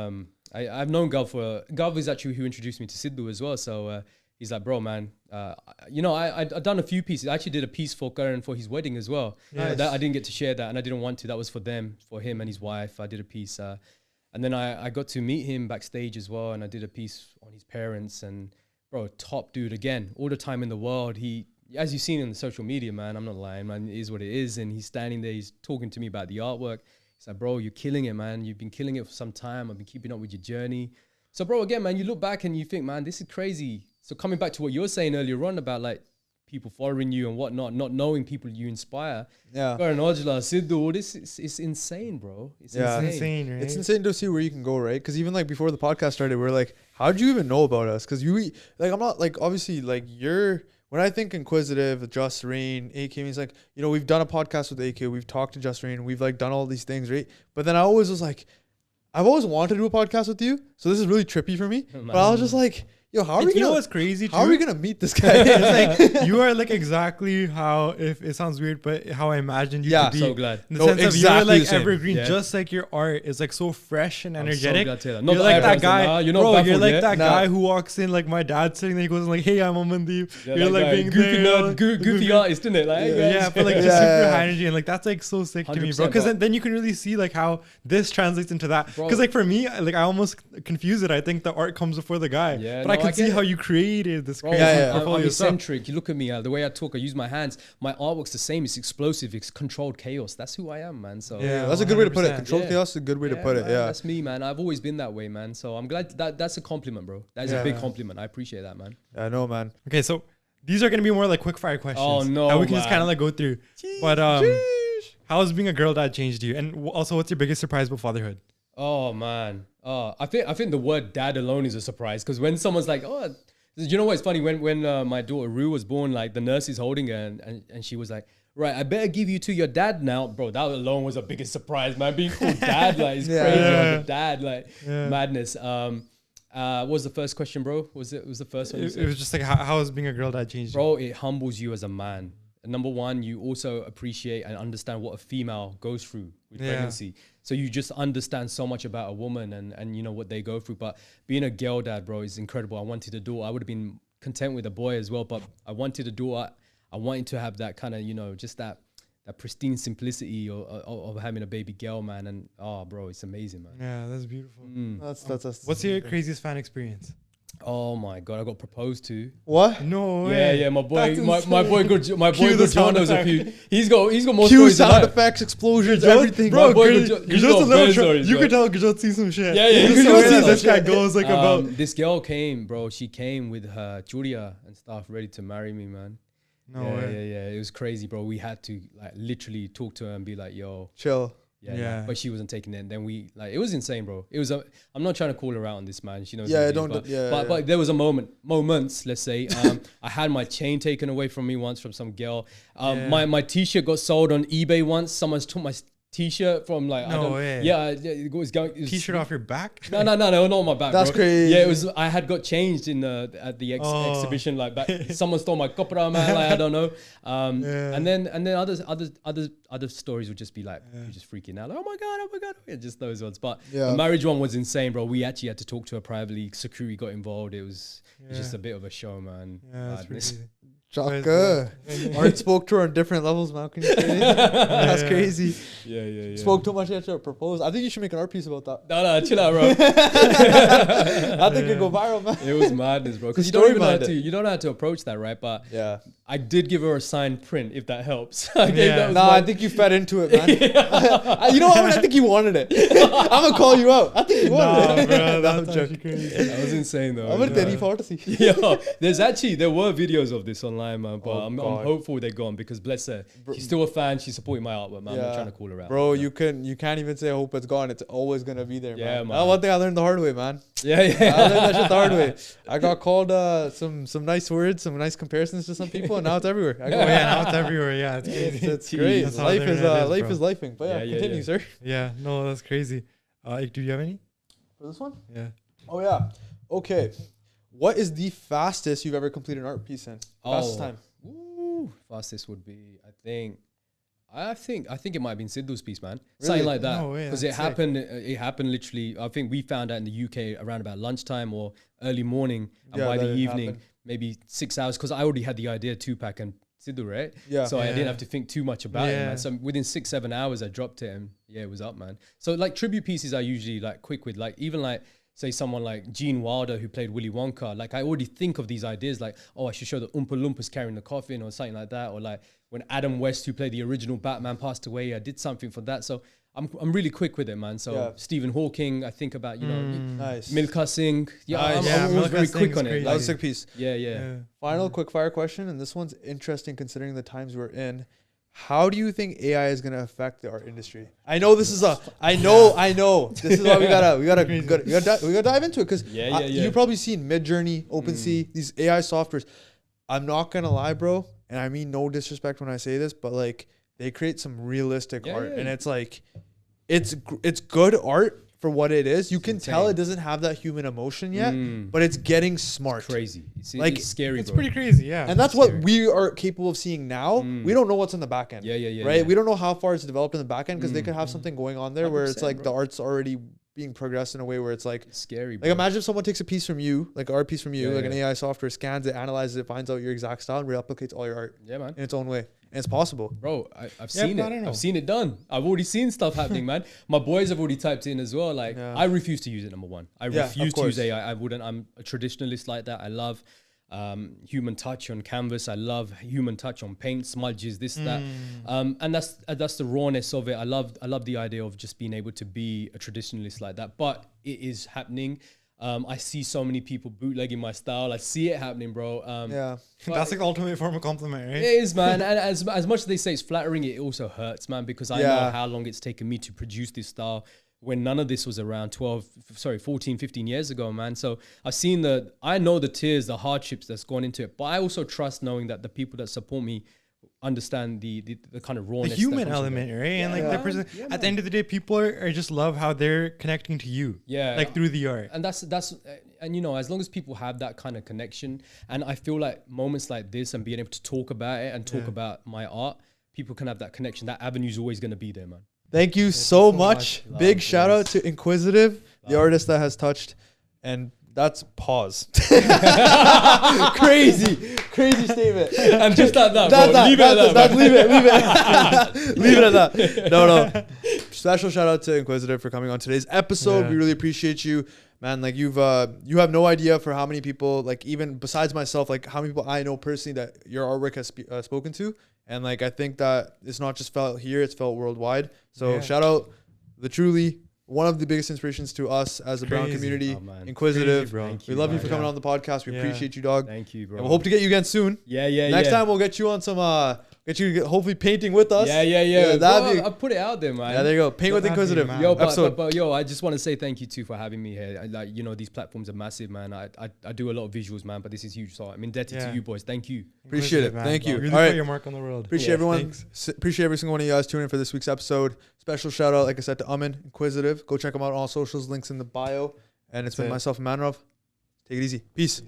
I've known Gov is actually who introduced me to Sidhu as well. So he's like, bro, man, you know, I've done a few pieces. I actually did a piece for Karan for his wedding as well. Nice. That I didn't get to share that and I didn't want to. That was for them, for him and his wife. I did a piece. And then I got to meet him backstage as well. And I did a piece on his parents and bro, top dude again, all the time in the world. He, as you've seen in the social media, man, I'm not lying, man, it is what it is. And he's standing there, he's talking to me about the artwork. He's like, bro, you're killing it, man. You've been killing it for some time. I've been keeping up with your journey. So bro, again, man, you look back and you think, man, this is crazy. So coming back to what you were saying earlier on about like people following you and whatnot, not knowing people you inspire. Yeah. Karan Aujla, Sidhu, this is insane, bro. It's Yeah. It's insane. insane, right? It's insane to see where you can go, right? Because even like before the podcast started, we are like, how'd you even know about us? Because you, like, I'm not like, obviously, like, when I think Inquisitive, Just Rain, AK, means like, you know, we've done a podcast with AK, we've talked to Just Rain, we've like done all these things, right? But then I always was like, I've always wanted to do a podcast with you. So this is really trippy for me. But I was just like, yo, how are And we you know gonna, what's crazy how are too? we gonna meet this guy? It's like you are like exactly how, if it sounds weird, but how I imagined you Yeah. to be. So glad. In the No, sense of exactly you're the like same. evergreen, Yeah. just like your art is like so fresh and I'm so energetic. glad to hear that. Not You're that like that everyone's guy, nah, you're not bro. You're baffled like yet. that Nah. guy who walks in, like my dad's sitting there. He goes like, "Hey, I'm Amandeep." Yeah, You're that like guy, being goofy there, nerd, like, goofy artist, isn't it? Like, hey, yeah, guys. but like just Yeah, super yeah. high energy and like that's like so sick to me, bro. 100%, Because but- then you can really see like how this translates into that. Bro. Because like for me, like I almost confuse it. I think the art comes before the guy. Yeah, but no, I can I see get how it. you created this Bro, crazy Yeah, yeah. portfolio I'm stuff. eccentric. You look at me, the way I talk, I use my hands. My artwork's the same. It's explosive. It's controlled chaos. That's who I am, man. So Yeah. That's a good way to put it. 100%. Controlled Yeah. chaos is a good way to put it. man, Yeah. that's me, man. I've always been that way, man. So I'm glad that's a compliment, bro. That is a big Yeah. compliment. I appreciate that, man. I know, man. Okay, so these are gonna be more like quickfire questions. Oh, no, that we can just man. kind of like go through. But how's being a girl dad changed you? And also, what's your biggest surprise about fatherhood? Oh man. I think the word dad alone is a surprise because when someone's like, oh, you know what's funny when my daughter Rue was born, like the nurse is holding her and she was like, right, I better give you to your dad now, bro. That alone was a biggest surprise, man. Being called dad, like it's Yeah. crazy. Yeah. Like a dad, like Yeah. madness. What was the first question, bro? Was the first one? You It said? was just like how has being a girl dad changed you? Bro, it humbles you as a man. And number one, you also appreciate and understand what a female goes through with Yeah. pregnancy. So you just understand so much about a woman and you know what they go through. But being a girl dad, bro, is incredible. I wanted a daughter. I would have been content with a boy as well, but I wanted a daughter. I wanted to have that kind of, you know, just that pristine simplicity of having a baby girl, man. And bro, it's amazing, man. Yeah, that's beautiful. That's What's your craziest fan experience? Oh my god, I got proposed to. what? No way. Yeah, my boy, That's my boy, my Cue boy, the good John sound knows a effect. few. He's got more Cue stories than sound that. effects, explosions, Gajot- everything. Bro, My boy Gajot- Gajot- he's Gajot's got a little bad tra- stories, you bro. could tell Gajot sees some shit. Yeah, You he's can got see some this guy shit. goes like about. This girl came, bro. She came with her churia and stuff, ready to marry me, man. No yeah, way. yeah. It was crazy, bro. We had to like literally talk to her and be like, "Yo, Chill. yeah." But she wasn't taking it. And then we like, it was insane, bro. It was. I'm not trying to call her out on this, man. She knows. Yeah, what it is, don't. But, Yeah, but yeah. but there was a moments, let's say. I had my chain taken away from me once from some girl. Yeah. My t-shirt got sold on eBay once. Someone took my T-shirt from like No way. it was going. It was, T-shirt off your back? No, not on my back. That's bro. crazy. Yeah, it was. I had got changed in at the exhibition. Like back, someone stole my kopra, man. Like I don't know. And then other stories would just be like you're just freaking out. Like, oh my god, yeah, just those ones. But the marriage one was insane, bro. We actually had to talk to her privately. Security got involved. It was just a bit of a show, man. Yeah, that's crazy. Chaka. Art spoke to her on different levels, man. Can you say? That's crazy. Yeah. Spoke too much, you had to propose. I think you should make an art piece about that. No, chill out, bro. I think it'd go viral, man. It was madness, bro. Because you don't know how to approach that, right? But yeah, I did give her a signed print, if that helps. I think you fed into it, man. You know what? I think you wanted it. I'm gonna call you out. I think you wanted it. Bro, that's actually crazy. That was insane, though. I'm gonna tell you fantasy. Yeah, there were videos of this online, man. But I'm hopeful they're gone because bless her, she's still a fan. She's supporting my artwork, man. I'm not trying to call her out. Bro, you can't even say I hope it's gone. It's always gonna be there, man. Yeah, man. That's one thing I learned the hard way, man. Yeah. I learned that shit the hard way. I got called some nice words, some nice comparisons to some people, and now it's everywhere. Now it's everywhere. Yeah, it's crazy. It's great. That's how Life the is internet life bro. is lifing. But continue, sir. Yeah, no, that's crazy. Do you have any? For this one? Yeah. Oh yeah. Okay. What is the fastest you've ever completed an art piece in? Fastest time. Fastest would be, I think it might have been Sidhu's piece, man. Really? Something like that. No way, Because that's it happened literally, I think we found out in the UK around about lunchtime or early morning. And by the evening, maybe 6 hours, because I already had the idea 2-pack and Sidhu, right? Yeah. So I didn't have to think too much about it, man. So within 6-7 hours, I dropped it and it was up, man. So like tribute pieces, I usually like quick with, like even like, say someone like Gene Wilder who played Willy Wonka, like I already think of these ideas like, oh, I should show the Oompa Loompas carrying the coffin or something like that. Or like when Adam West, who played the original Batman, passed away, I did something for that. So I'm really quick with it, man. So Stephen Hawking, I think about, Nice. Milkha Singh. Yeah, Nice. I'm always very quick on it. That was a sick piece. Yeah. Final quick fire question, and this one's interesting considering the times we're in. How do you think AI is going to affect the art industry? I know this is I know. This is why we gotta dive into it because you've probably seen Midjourney, OpenSea, these AI softwares. I'm not gonna lie, bro, and I mean no disrespect when I say this, but like they create some realistic art, and it's like it's good art for what it is. You can tell it doesn't have that human emotion yet, but it's getting smart. It's crazy. It's scary. It's bro. pretty crazy, yeah. And that's what we are capable of seeing now. We don't know what's in the back end. Right? We don't know how far it's developed in the back end because they could have something going on there where it's like the art's already being progressed in a way where it's like scary. Bro. Like imagine if someone takes a piece from you, like an art piece from you, an AI software scans it, analyzes it, finds out your exact style, and replicates all your art. Yeah, man. In its own way. And it's possible. Bro, I've seen it. I've seen it done. I've already seen stuff happening, man. My boys have already typed in as well. Like I refuse to use it, number one. I refuse to use AI. I'm a traditionalist like that. I love human touch on canvas. I love human touch on paint, smudges, this, that. And that's the rawness of it. I love the idea of just being able to be a traditionalist like that. But it is happening. I see so many people bootlegging my style. I see it happening, bro. That's like the ultimate form of compliment, right? It is, man. And as much as they say it's flattering, it also hurts, man, because I know how long it's taken me to produce this style when none of this was around 14, 15 years ago, man. So I know the tears, the hardships that's gone into it, but I also trust knowing that the people that support me understand the kind of rawness, the human element, right? And like the person at the end of the day, people are just love how they're connecting to you, like through the art. And that's and as long as people have that kind of connection, and I feel like moments like this and being able to talk about it and talk about my art, people can have that connection. That avenue is always going to be there, man. Thank you so much. Big shout out to Inquisitive, the artist that has touched, and that's pause. Crazy statement. And just like that, bro. Leave it at that. No. Special shout out to Inquisitive for coming on today's episode. We really appreciate you, man. Like you have no idea for how many people, like even besides myself, like how many people I know personally that your artwork has spoken to. And like I think that it's not just felt here, it's felt worldwide. So shout out the truly one of the biggest inspirations to us as a brown community, Inquisitive. Crazy, we love you for coming on the podcast. We appreciate you, dog. Thank you, bro. And we'll hope to get you again soon. Yeah. Next time we'll get you on some Get you hopefully painting with us. Yeah. That'd be, I put it out there, man. yeah, there you go. Paint with That'd be Inquisitive. mad. Yo, episode. but yo, I just want to say thank you too for having me here. Like, you know, these platforms are massive, man. I do a lot of visuals, man, but this is huge. So I'm indebted to you boys. Thank you. Appreciate it. Man. Thank you. Really All right. put your mark on the world. Appreciate Yeah, everyone. thanks. Appreciate every single one of you guys tuning in for this week's episode. Special shout out, like I said, to Amin, Inquisitive. Go check them out on all socials. Links in the bio. And it's That's been it. myself and Manrov. Take it easy. Peace.